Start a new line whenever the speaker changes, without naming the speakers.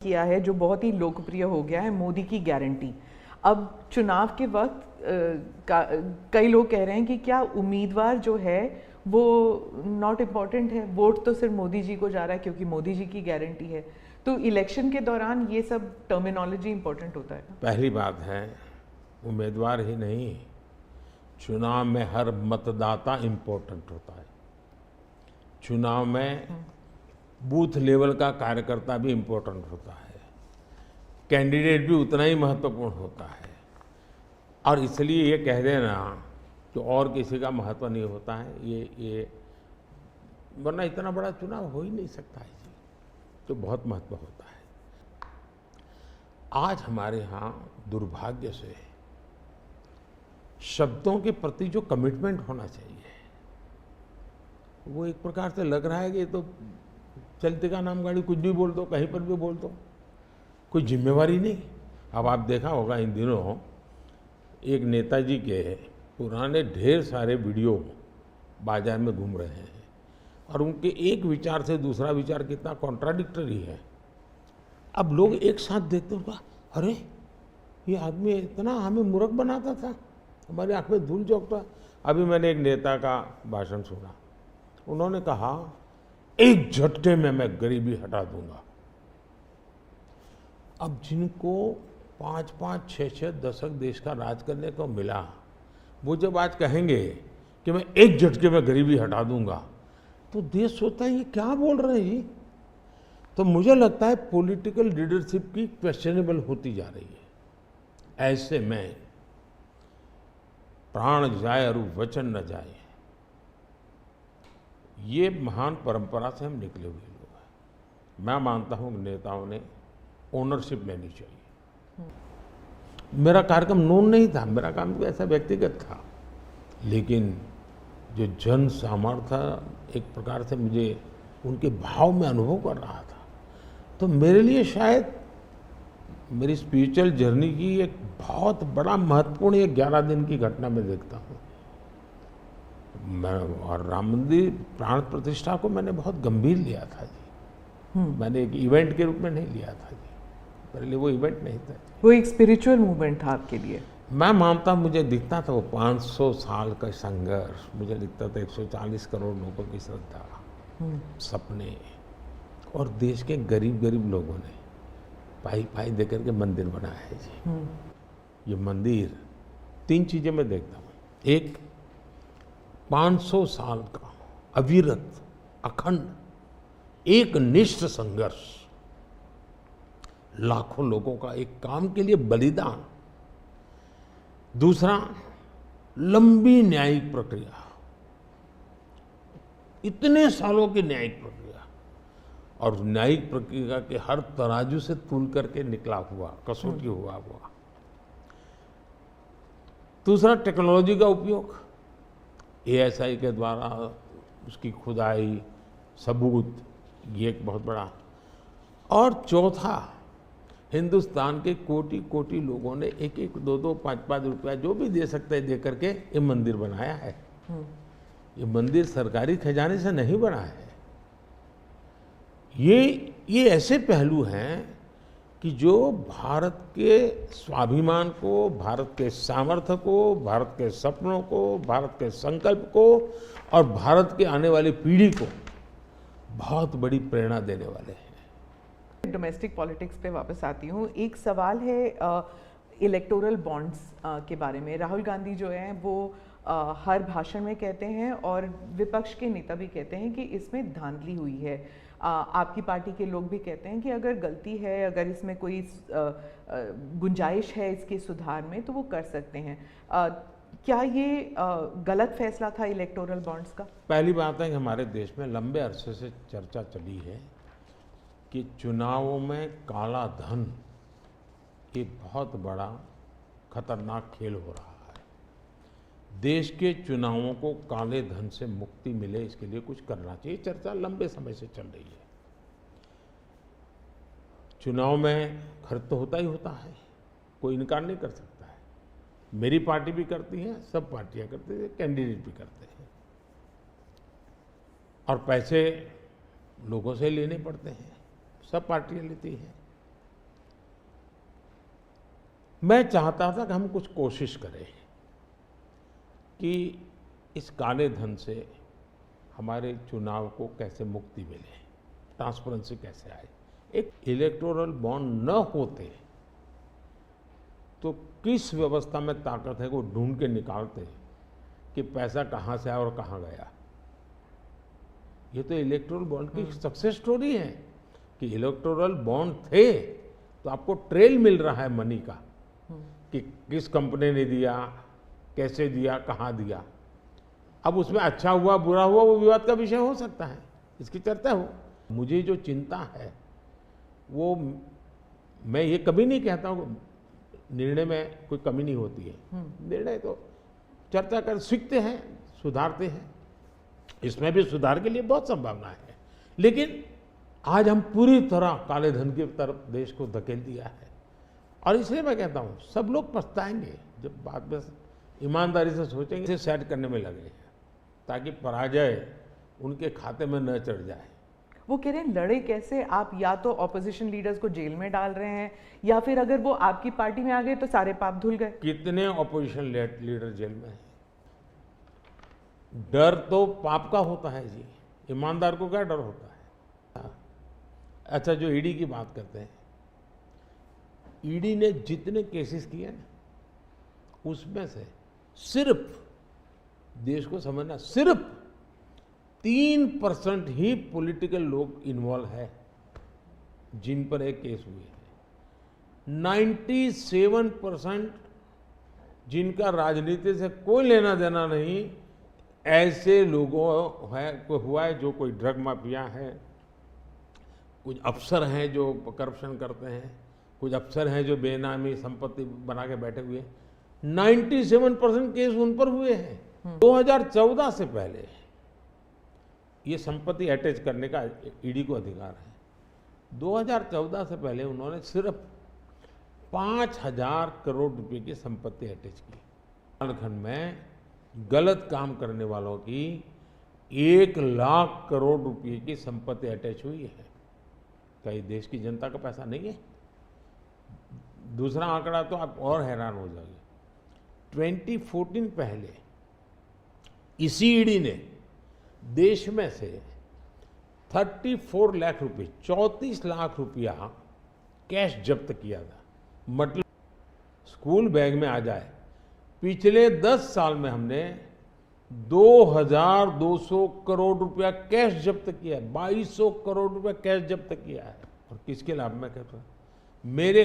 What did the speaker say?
किया है जो बहुत ही लोकप्रिय हो गया है, मोदी की गारंटी। अब चुनाव के वक्त कई लोग कह रहे हैं कि क्या उम्मीदवार जो है वो नॉट इम्पॉर्टेंट है, वोट तो सिर्फ मोदी जी को जा रहा है क्योंकि मोदी जी की गारंटी है। तो इलेक्शन के दौरान ये सब टर्मिनोलॉजी इम्पोर्टेंट होता है।
पहली बात है, उम्मीदवार ही नहीं, चुनाव में हर मतदाता इम्पोर्टेंट होता है। चुनाव में बूथ लेवल का कार्यकर्ता भी इम्पोर्टेंट होता है, कैंडिडेट भी उतना ही महत्वपूर्ण होता है। और इसलिए ये कह देना कि और किसी का महत्व नहीं होता है, ये वरना इतना बड़ा चुनाव हो ही नहीं सकता है जी, तो बहुत महत्व होता है। आज हमारे यहाँ दुर्भाग्य से शब्दों के प्रति जो कमिटमेंट होना चाहिए वो एक प्रकार से लग रहा है कि ये तो चलते का नाम गाड़ी, कुछ भी बोल दो, कहीं पर भी बोल दो, कोई जिम्मेवारी नहीं। अब आप देखा होगा इन दिनों एक नेताजी के पुराने ढेर सारे वीडियो बाजार में घूम रहे हैं और उनके एक विचार से दूसरा विचार कितना कॉन्ट्राडिक्टरी है। अब लोग एक साथ देखते हैं, अरे ये आदमी इतना हमें मूर्ख बनाता था, हमारी आंख में धूल झोंकता। अभी मैंने एक नेता का भाषण सुना, उन्होंने कहा एक झटके में मैं गरीबी हटा दूंगा। अब जिनको 5-5, 6-6 दशक देश का राज करने को मिला, वो जब आज कहेंगे कि मैं एक झटके में गरीबी हटा दूंगा, तो देश सोचता है ये क्या बोल रहे हैं जी। तो मुझे लगता है पॉलिटिकल लीडरशिप की क्वेश्चनेबल होती जा रही है। ऐसे में प्राण जाए और वचन न जाए, ये महान परंपरा से हम निकले हुए लोग हैं। मैं मानता हूं कि नेताओं ने ओनरशिप लेनी चाहिए। मेरा कार्यक्रम नोन नहीं था, मेरा काम तो ऐसा व्यक्तिगत था, लेकिन जो जन सामर्थ्य एक प्रकार से मुझे उनके भाव में अनुभव कर रहा था, तो मेरे लिए शायद मेरी स्पिरिचुअल जर्नी की एक बहुत बड़ा महत्वपूर्ण एक 11 दिन की घटना में देखता हूँ। मैं और राम मंदिर प्राण प्रतिष्ठा को मैंने बहुत गंभीर लिया था जी। मैंने एक इवेंट के रूप में नहीं लिया था जी, मेरे लिए वो इवेंट नहीं था।
वो एक स्पिरिचुअल मूवमेंट था आपके लिए?
मैं मानता, मुझे दिखता था वो 500 साल का संघर्ष, मुझे दिखता था 140 करोड़ लोगों की श्रद्धा, सपने, और देश के गरीब गरीब लोगों ने पाई पाई दे करके मंदिर बनाया है जी। ये मंदिर 3 चीजें मैं देखता हूँ। एक, 500 साल का अविरत अखंड एक निष्ठ संघर्ष, लाखों लोगों का एक काम के लिए बलिदान। दूसरा, लंबी न्यायिक प्रक्रिया, इतने सालों की न्यायिक प्रक्रिया, और न्यायिक प्रक्रिया के हर तराजू से तूल करके निकला हुआ, कसौटी हुआ। दूसरा, टेक्नोलॉजी का उपयोग, ASI के द्वारा उसकी खुदाई, सबूत, ये एक बहुत बड़ा। और चौथा, हिंदुस्तान के कोटि कोटि लोगों ने 1-1, 2-2, 5-5 रुपया जो भी दे सकते हैं दे करके ये मंदिर बनाया है। ये मंदिर सरकारी खजाने से नहीं बना है। ये ऐसे पहलू हैं कि जो भारत के स्वाभिमान को, भारत के सामर्थ्य को, भारत के सपनों को, भारत के संकल्प को और भारत के आने वाली पीढ़ी को बहुत बड़ी प्रेरणा देने वाले हैं।
डोमेस्टिक पॉलिटिक्स पे वापस आती हूँ। एक सवाल है इलेक्टोरल बॉन्ड्स के बारे में। राहुल गांधी जो हैं वो हर भाषण में कहते हैं और विपक्ष के नेता भी कहते हैं कि इसमें धांधली हुई है। आपकी पार्टी के लोग भी कहते हैं कि अगर गलती है, अगर इसमें कोई गुंजाइश है इसके सुधार में, तो वो कर सकते हैं। क्या ये गलत फैसला था इलेक्टोरल बॉन्ड्स का?
पहली बात है कि हमारे देश में लंबे अरसे से चर्चा चली है कि चुनावों में काला धन एक बहुत बड़ा खतरनाक खेल हो रहा है। देश के चुनावों को काले धन से मुक्ति मिले, इसके लिए कुछ करना चाहिए। चर्चा लंबे समय से चल रही है। चुनाव में खर्च तो होता ही होता है, कोई इनकार नहीं कर सकता है। मेरी पार्टी भी करती है, सब पार्टियां करती है, कैंडिडेट भी करते हैं, और पैसे लोगों से लेने पड़ते हैं, सब पार्टियां लेती हैं। मैं चाहता था कि हम कुछ कोशिश करें कि इस काले धन से हमारे चुनाव को कैसे मुक्ति मिले, ट्रांसपेरेंसी कैसे आए। एक इलेक्टोरल बॉन्ड न होते तो किस व्यवस्था में ताकत है वो ढूंढ के निकालते कि पैसा कहाँ से आया और कहाँ गया। ये तो इलेक्टोरल बॉन्ड की सक्सेस स्टोरी है कि इलेक्टोरल बॉन्ड थे तो आपको ट्रेल मिल रहा है मनी का कि किस कंपनी ने दिया, कैसे दिया, कहाँ दिया। अब उसमें अच्छा हुआ बुरा हुआ वो विवाद का विषय हो सकता है, इसकी चर्चा हो। मुझे जो चिंता है वो, मैं ये कभी नहीं कहता हूँ निर्णय में कोई कमी नहीं होती है, निर्णय तो चर्चा कर सीखते हैं, सुधारते हैं, इसमें भी सुधार के लिए बहुत संभावना है। लेकिन आज हम पूरी तरह काले धन की तरफ देश को धकेल दिया है और इसलिए मैं कहता हूँ सब लोग पछताएंगे जब बाद में ईमानदारी से सोचेंगे, इसे सेट करने में लगे हैं ताकि पराजय उनके खाते में न चढ़ जाए।
वो कह रहे हैं लड़े कैसे आप, या तो ऑपोजिशन लीडर्स को जेल में डाल रहे हैं या फिर अगर वो आपकी पार्टी में आ गए तो सारे पाप धुल गए।
कितने ऑपोजिशन लीडर जेल में हैं? डर तो पाप का होता है जी, ईमानदार को क्या डर होता है। अच्छा, जो ईडी की बात करते हैं, ईडी ने जितने केसेस किए ना उसमें से सिर्फ, देश को समझना, सिर्फ 3% ही पॉलिटिकल लोग इन्वॉल्व है जिन पर एक केस हुए हैं। 97% जिनका राजनीति से कोई लेना देना नहीं, ऐसे लोगों है को हुआ है जो कोई ड्रग माफिया है, कुछ अफसर हैं जो करप्शन करते हैं, कुछ अफसर हैं जो बेनामी संपत्ति बना के बैठे हुए हैं। 97% केस उन पर हुए हैं। 2014 से पहले ये संपत्ति अटैच करने का ईडी को अधिकार है। 2014 से पहले उन्होंने सिर्फ 5,000 करोड़ रुपए की संपत्ति अटैच की। झारखंड में गलत काम करने वालों की 1 लाख करोड़ रुपए की संपत्ति अटैच हुई है। क्या ये देश की जनता का पैसा नहीं है? दूसरा आंकड़ा तो आप और हैरान हो जाओगे। 2014 पहले इसी ईडी ने देश में से 34 लाख रुपए, 34 लाख रुपया कैश जब्त किया था। मतलब स्कूल बैग में आ जाए, पिछले 10 साल में हमने 2,200 करोड़ रुपया कैश जब्त किया है, 2,200 करोड़ रुपया कैश जब्त किया है। और किसके लाभ में कहता हूं? मेरे